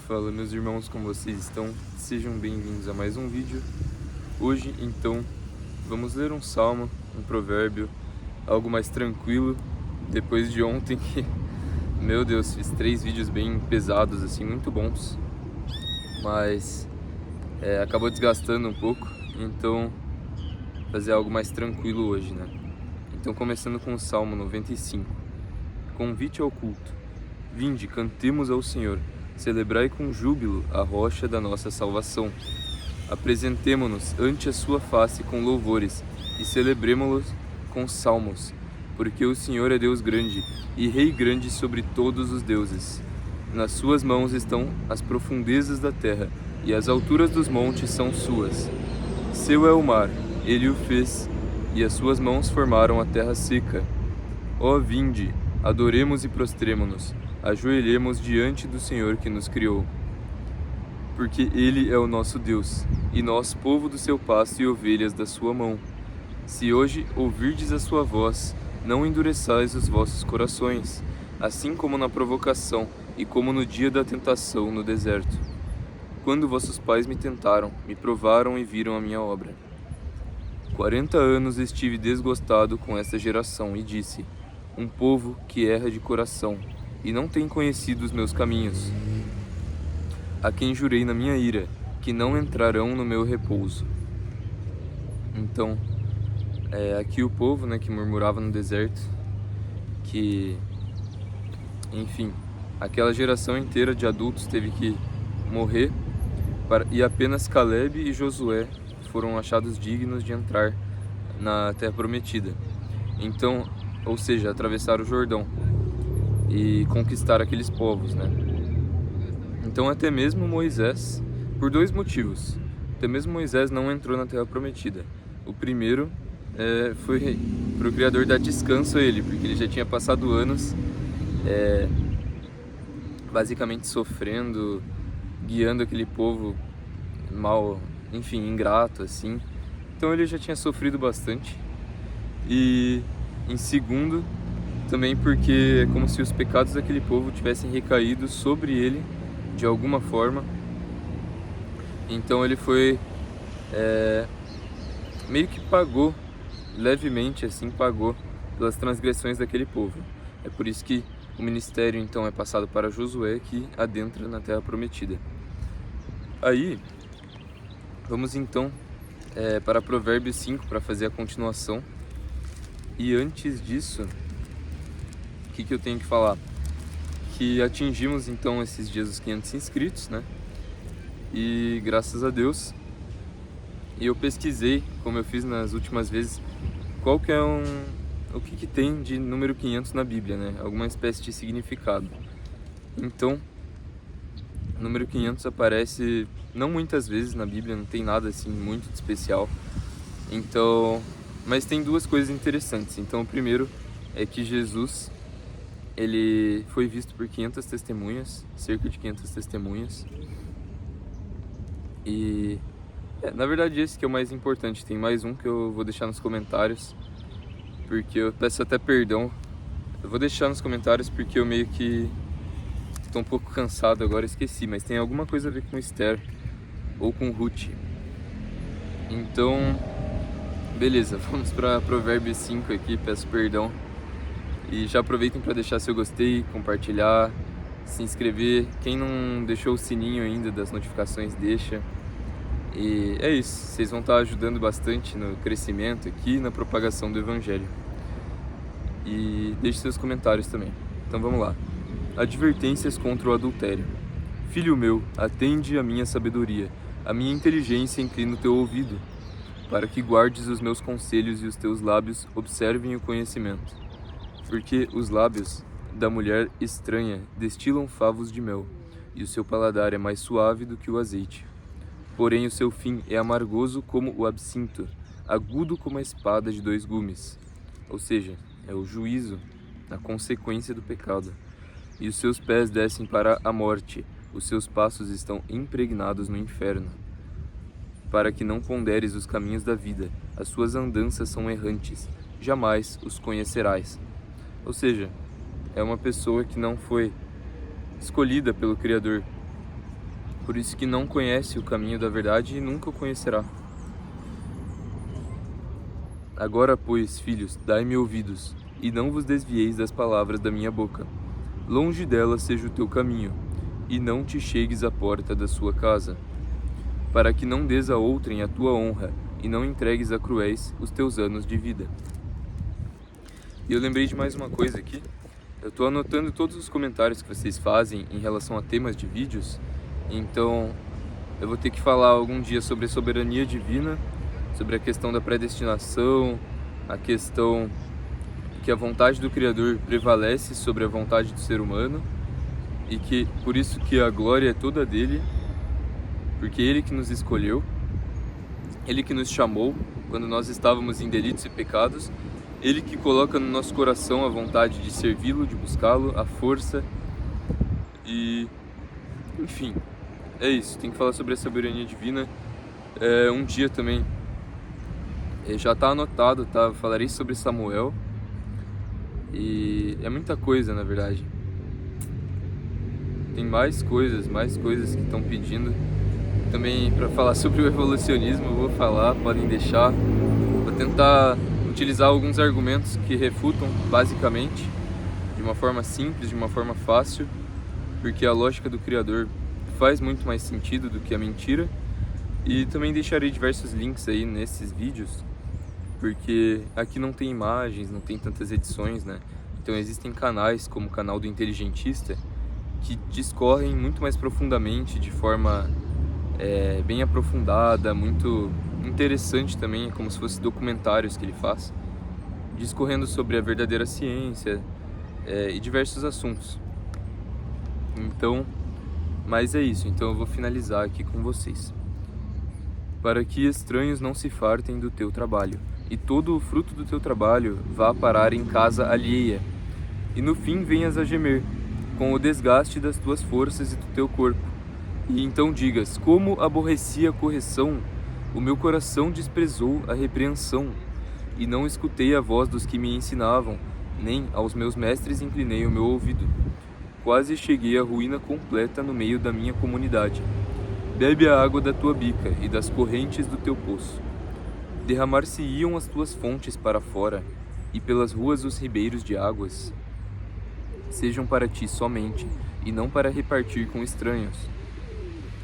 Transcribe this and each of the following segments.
Fala meus irmãos, como vocês estão? Sejam bem-vindos a mais um vídeo. Hoje então vamos ler um salmo, um provérbio, algo mais tranquilo, depois de ontem que, meu Deus, fiz 3 vídeos bem pesados, assim, muito bons, mas acabou desgastando um pouco, então fazer algo mais tranquilo hoje, né? Então começando com o Salmo 95, convite ao culto. Vinde, cantemos ao Senhor, celebrai com júbilo a rocha da nossa salvação. Apresentemo-nos ante a sua face com louvores e celebremo-los com salmos, porque o Senhor é Deus grande e Rei grande sobre todos os deuses. Nas suas mãos estão as profundezas da terra e as alturas dos montes são suas. Seu é o mar, ele o fez, e as suas mãos formaram a terra seca. Ó vinde, adoremos e prostremo-nos, ajoelhemos diante do Senhor que nos criou. Porque Ele é o nosso Deus, e nós, povo do seu pasto e ovelhas da sua mão. Se hoje ouvirdes a sua voz, não endureçais os vossos corações, assim como na provocação e como no dia da tentação no deserto. Quando vossos pais me tentaram, me provaram e viram a minha obra. 40 anos estive desgostado com esta geração e disse: um povo que erra de coração e não tem conhecido os meus caminhos, a quem jurei na minha ira, que não entrarão no meu repouso. Então, aqui o povo, né, que murmurava no deserto, que, enfim, aquela geração inteira de adultos teve que morrer, e apenas Caleb e Josué foram achados dignos de entrar na Terra Prometida. Então, ou seja, atravessar o Jordão e conquistar aqueles povos, né? Então até mesmo Moisés, por 2 motivos, até mesmo Moisés não entrou na Terra Prometida. O primeiro foi para o Criador dar descanso a ele, porque ele já tinha passado anos basicamente sofrendo, guiando aquele povo mal, enfim, ingrato, assim. Então ele já tinha sofrido bastante. E em segundo, também porque é como se os pecados daquele povo tivessem recaído sobre ele de alguma forma. Então ele foi meio que pagou, levemente assim, pagou pelas transgressões daquele povo. É por isso que o ministério então é passado para Josué, que adentra na Terra Prometida. Aí, vamos então para Provérbios 5 para fazer a continuação. E antes disso, o que eu tenho que falar? Que atingimos então esses dias os 500 inscritos, né? E graças a Deus, eu pesquisei, como eu fiz nas últimas vezes, qual que é o que tem de número 500 na Bíblia, né? Alguma espécie de significado. Então, o número 500 aparece não muitas vezes na Bíblia, não tem nada assim muito de especial. Então, mas tem 2 coisas interessantes. Então, o primeiro é que Jesus, ele foi visto por 500 testemunhas, cerca de 500 testemunhas. E, na verdade, esse que é o mais importante. Tem mais um que eu vou deixar nos comentários, porque eu peço até perdão. Eu vou deixar nos comentários porque eu meio que estou um pouco cansado agora, esqueci. Mas tem alguma coisa a ver com Esther ou com Ruth. Então, beleza, vamos para Provérbios 5 aqui, peço perdão. E já aproveitem para deixar seu gostei, compartilhar, se inscrever. Quem não deixou o sininho ainda das notificações, deixa. E é isso, vocês vão estar ajudando bastante no crescimento aqui e na propagação do Evangelho. E deixe seus comentários também. Então vamos lá. Advertências contra o adultério. Filho meu, atende a minha sabedoria, a minha inteligência inclina o teu ouvido, para que guardes os meus conselhos e os teus lábios observem o conhecimento. Porque os lábios da mulher estranha destilam favos de mel, e o seu paladar é mais suave do que o azeite. Porém o seu fim é amargoso como o absinto, agudo como a espada de 2 gumes. Ou seja, é o juízo, a consequência do pecado. E os seus pés descem para a morte, os seus passos estão impregnados no inferno. Para que não ponderes os caminhos da vida, as suas andanças são errantes, jamais os conhecerás. Ou seja, é uma pessoa que não foi escolhida pelo Criador, por isso que não conhece o caminho da verdade e nunca o conhecerá. Agora, pois, filhos, dai-me ouvidos, e não vos desvieis das palavras da minha boca. Longe dela seja o teu caminho, e não te chegues à porta da sua casa, para que não des a outrem a tua honra, e não entregues a cruéis os teus anos de vida. E eu lembrei de mais uma coisa aqui. Eu estou anotando todos os comentários que vocês fazem em relação a temas de vídeos, então eu vou ter que falar algum dia sobre a soberania divina, sobre a questão da predestinação, a questão que a vontade do Criador prevalece sobre a vontade do ser humano e que por isso que a glória é toda dele, porque ele que nos escolheu, ele que nos chamou quando nós estávamos em delitos e pecados, ele que coloca no nosso coração a vontade de servi-lo, de buscá-lo, a força e enfim, é isso. Tem que falar sobre a soberania divina um dia também. Já está anotado, tá? Falarei sobre Samuel e é muita coisa, na verdade. Tem mais coisas que estão pedindo. Também para falar sobre o evolucionismo, eu vou falar, podem deixar. Vou tentar utilizar alguns argumentos que refutam, basicamente, de uma forma simples, de uma forma fácil, porque a lógica do Criador faz muito mais sentido do que a mentira. E também deixarei diversos links aí nesses vídeos, porque aqui não tem imagens, não tem tantas edições, né? Então existem canais como o canal do Inteligentista que discorrem muito mais profundamente, de forma bem aprofundada, muito interessante também, como se fossem documentários que ele faz, discorrendo sobre a verdadeira ciência e diversos assuntos. Então, mas é isso, então eu vou finalizar aqui com vocês. Para que estranhos não se fartem do teu trabalho, e todo o fruto do teu trabalho vá parar em casa alheia, e no fim venhas a gemer, com o desgaste das tuas forças e do teu corpo. E então digas, como aborreci a correção, o meu coração desprezou a repreensão, e não escutei a voz dos que me ensinavam, nem aos meus mestres inclinei o meu ouvido. Quase cheguei à ruína completa no meio da minha comunidade. Bebe a água da tua bica e das correntes do teu poço. Derramar-se-iam as tuas fontes para fora, e pelas ruas os ribeiros de águas. Sejam para ti somente, e não para repartir com estranhos.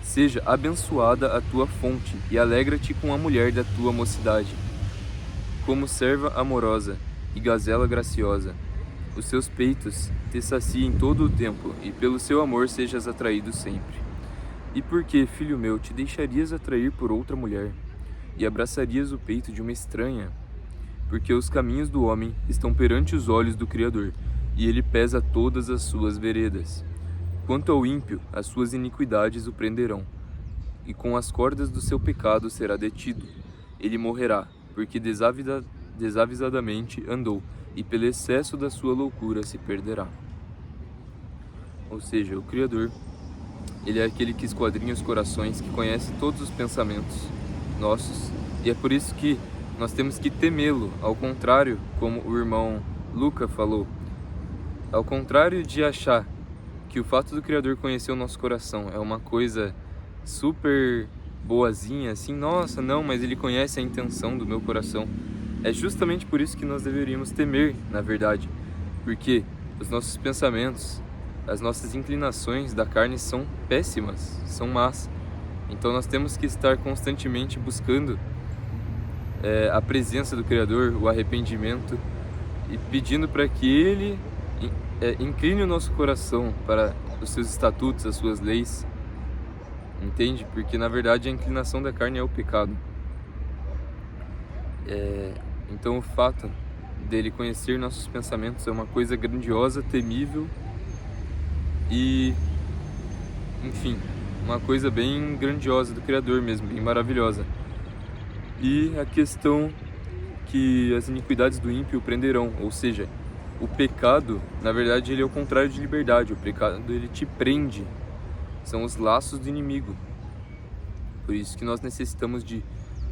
Seja abençoada a tua fonte, e alegra-te com a mulher da tua mocidade. Como serva amorosa e gazela graciosa, os seus peitos te saciem todo o tempo, e pelo seu amor sejas atraído sempre. E por que, filho meu, te deixarias atrair por outra mulher, e abraçarias o peito de uma estranha? Porque os caminhos do homem estão perante os olhos do Criador, e ele pesa todas as suas veredas. Quanto ao ímpio, as suas iniquidades o prenderão, e com as cordas do seu pecado será detido. Ele morrerá, porque desavisadamente andou, e pelo excesso da sua loucura se perderá. Ou seja, o Criador, ele é aquele que esquadrinha os corações, que conhece todos os pensamentos nossos, e é por isso que nós temos que temê-lo, ao contrário, como o irmão Luca falou, ao contrário de achar que o fato do Criador conhecer o nosso coração é uma coisa super boazinha, assim, nossa, não, mas ele conhece a intenção do meu coração. É justamente por isso que nós deveríamos temer, na verdade, porque os nossos pensamentos, as nossas inclinações da carne são péssimas, são más. Então nós temos que estar constantemente buscando a presença do Criador, o arrependimento, e pedindo para que Ele incline o nosso coração para os seus estatutos, as suas leis, entende? Porque na verdade a inclinação da carne é o pecado. Então o fato dele conhecer nossos pensamentos é uma coisa grandiosa, temível e, enfim, uma coisa bem grandiosa do Criador mesmo, bem maravilhosa. E a questão que as iniquidades do ímpio o prenderão, ou seja, o pecado, na verdade, ele é o contrário de liberdade. O pecado, ele te prende. São os laços do inimigo. Por isso que nós necessitamos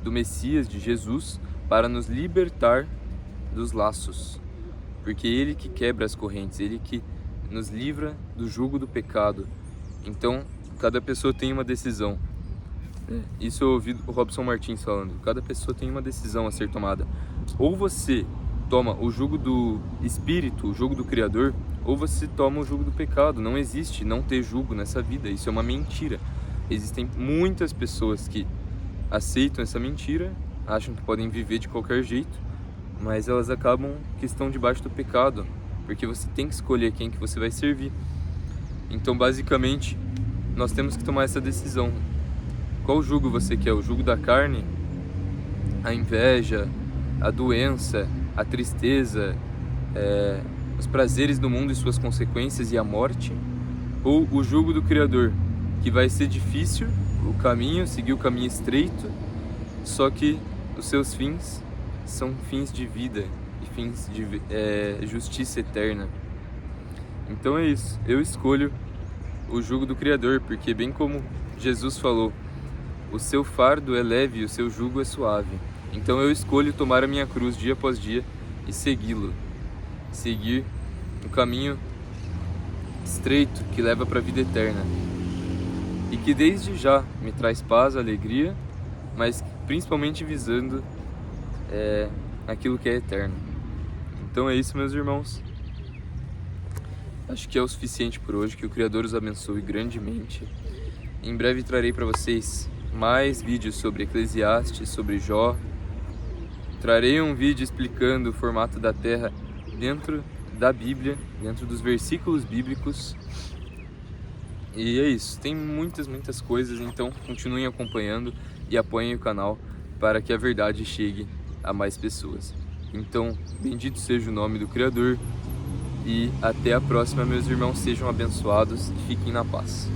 do Messias, de Jesus, para nos libertar dos laços. Porque ele que quebra as correntes, ele que nos livra do jugo do pecado. Então, Cada pessoa tem uma decisão. Isso eu ouvi o Robson Martins falando. Cada pessoa tem uma decisão a ser tomada. Ou você toma o jugo do Espírito, o jugo do Criador, ou você toma o jugo do pecado. Não existe não ter jugo nessa vida. Isso é uma mentira. Existem muitas pessoas que aceitam essa mentira, acham que podem viver de qualquer jeito, mas elas acabam que estão debaixo do pecado, porque você tem que escolher quem que você vai servir. Então, basicamente, nós temos que tomar essa decisão. Qual jugo você quer? O jugo da carne? A inveja, a doença, a tristeza, os prazeres do mundo e suas consequências e a morte? Ou o jugo do Criador, que vai ser difícil o caminho, seguir o caminho estreito, só que os seus fins são fins de vida e fins de justiça eterna. Então é isso, eu escolho o jugo do Criador, porque bem como Jesus falou, o seu fardo é leve e o seu jugo é suave. Então eu escolho tomar a minha cruz dia após dia e segui-lo. Seguir o caminho estreito que leva para a vida eterna. E que desde já me traz paz, alegria, mas principalmente visando aquilo que é eterno. Então é isso, meus irmãos. Acho que é o suficiente por hoje. Que o Criador os abençoe grandemente. Em breve trarei para vocês mais vídeos sobre Eclesiastes, sobre Jó. Trarei um vídeo explicando o formato da Terra dentro da Bíblia, dentro dos versículos bíblicos. E é isso, tem muitas coisas, então continuem acompanhando e apoiem o canal para que a verdade chegue a mais pessoas. Então, bendito seja o nome do Criador e até a próxima, meus irmãos, sejam abençoados e fiquem na paz.